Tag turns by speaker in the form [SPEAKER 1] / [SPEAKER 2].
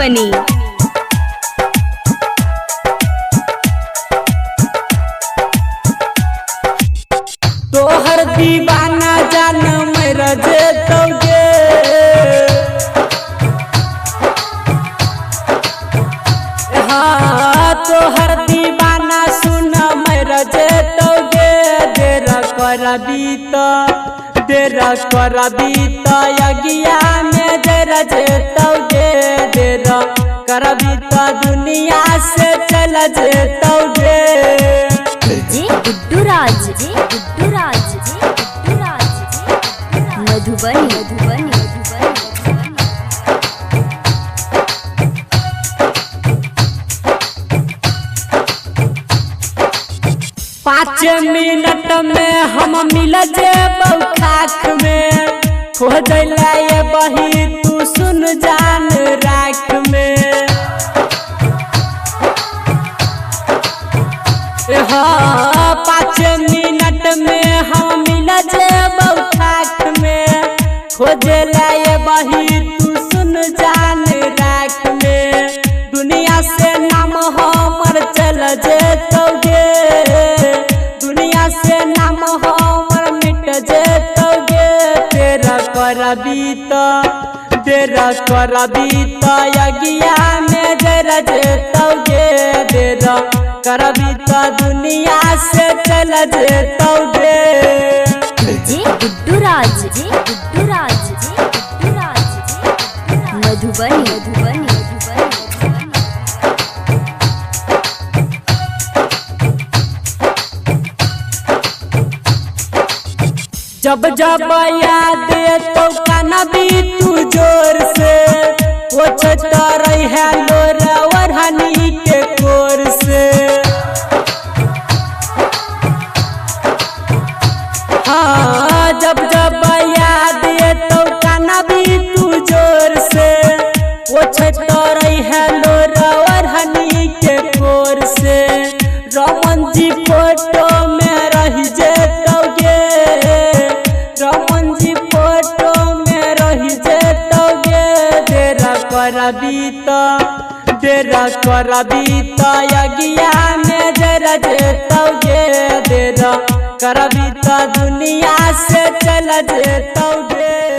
[SPEAKER 1] मधुबनी।
[SPEAKER 2] तोहर दीवाना जान मर जेतौगे, हाँ तोहर दीवाना सुन मर जेतौगे। देर करबी तो यगिया में जर जेतौगे। देर करबी तो दुनिया से चल जेतौगे।
[SPEAKER 1] गुड्डू राज मधुबनी।
[SPEAKER 2] 5 मिनट में हम मिल जेबौ खाख में। खोज लाए बही तू सुन जान राख में। हाँ 5 मिनट में हम मिल जेबौ खाख में। खोज लाए बही तू सुन जान राख में। दुनिया से नाम हमर चल जेतौगे। दुनिया से नाम हमर मिट जेतौगे। देर करबी तो यगिया में जर जेतौगे। देर करबी तो दुनिया से चल जेतौगे।
[SPEAKER 1] गुड्डू राज मधुबनी।
[SPEAKER 2] जब जब याद तो कानबी तू जोर से। पोछत रही है लोरा ओढ़नी के कोर से। हाँ जब जब याद तो कानबी तू जोर से। पोछत रही है लोरा ओढ़नी के कोर से। रमन जी फोटो में रह जेतौगे। रमन जी फोटो में रह जेतौगे। देर करबी तो यगिया में जर जेतौगे। देर करबी तो दुनिया से चल जेतौगे।